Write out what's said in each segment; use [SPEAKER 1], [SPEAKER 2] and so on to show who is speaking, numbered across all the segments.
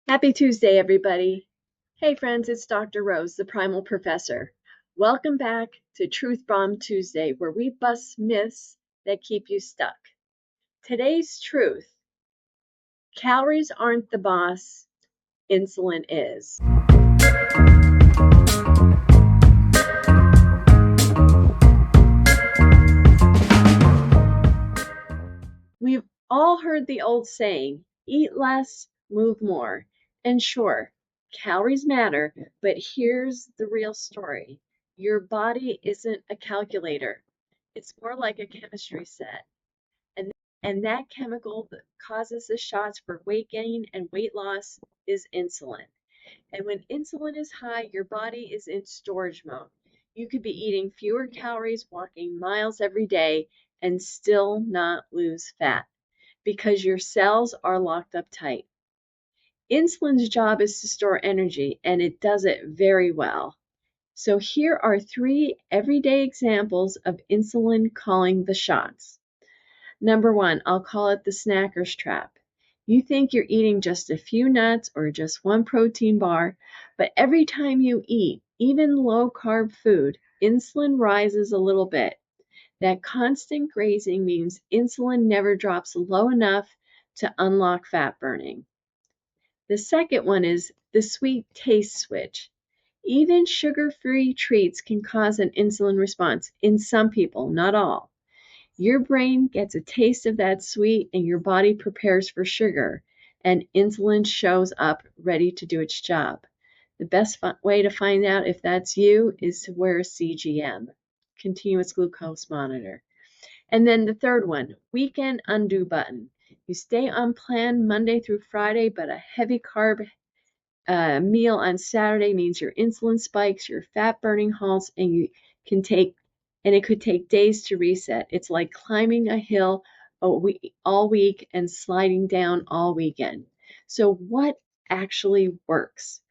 [SPEAKER 1] Happy Tuesday, everybody. Hey, friends, it's Dr. Rose, the Primal Professor. Welcome back to Truth Bomb Tuesday, where we bust myths that keep you stuck. Today's truth: calories aren't the boss, insulin is. We've all heard the old saying, eat less, move more. And sure, calories matter, but here's the real story. Your body isn't a calculator. It's more like a chemistry set. And, and that chemical that causes the shots for weight gain and weight loss is insulin. And when insulin is high, your body is in storage mode. You could be eating fewer calories, walking miles every day, and still not lose fat because your cells are locked up tight. Insulin's job is to store energy, and it does it very well. So here are 3 everyday examples of insulin calling the shots. Number 1, I'll call it the snacker's trap. You think you're eating just a few nuts or just one protein bar, but every time you eat, even low-carb food, insulin rises a little bit. That constant grazing means insulin never drops low enough to unlock fat burning. The second one is the sweet taste switch. Even sugar-free treats can cause an insulin response in some people, not all. Your brain gets a taste of that sweet and your body prepares for sugar, and insulin shows up ready to do its job. The best way to find out if that's you is to wear a CGM, continuous glucose monitor. And then the third one, weekend undo button. You stay on plan Monday through Friday, but a heavy carb meal on Saturday means your insulin spikes, your fat burning halts, and it could take days to reset. It's like climbing a hill all week and sliding down all weekend. So what actually works?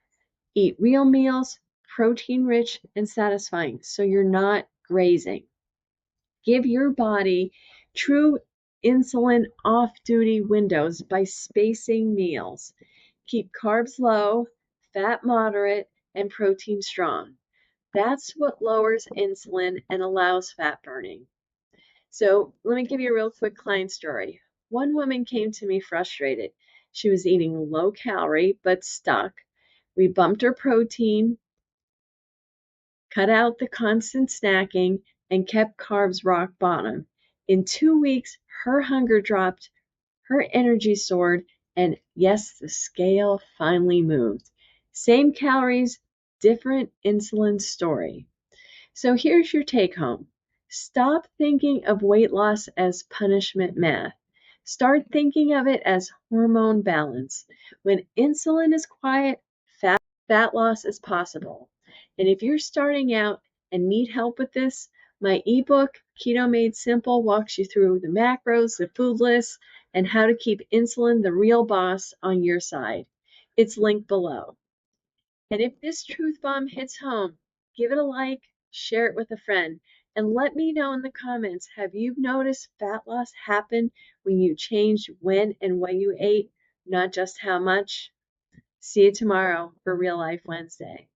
[SPEAKER 1] Eat real meals, protein rich and satisfying, so you're not grazing. Give your body true insulin off-duty windows by spacing meals. Keep carbs low, fat moderate, and protein strong. That's what lowers insulin and allows fat burning. So let me give you a real quick client story. One woman came to me frustrated. She was eating low calorie but stuck. We bumped her protein, cut out the constant snacking, and kept carbs rock bottom. In 2 weeks, her hunger dropped, her energy soared, and yes, the scale finally moved. Same calories, different insulin story. So here's your take home. Stop thinking of weight loss as punishment math. Start thinking of it as hormone balance. When insulin is quiet, fat loss is possible. And if you're starting out and need help with this, my ebook, Keto Made Simple, walks you through the macros, the food lists, and how to keep insulin the real boss on your side. It's linked below. And if this truth bomb hits home, give it a like, share it with a friend, and let me know in the comments, have you noticed fat loss happen when you changed when and what you ate, not just how much? See you tomorrow for Real Life Wednesday.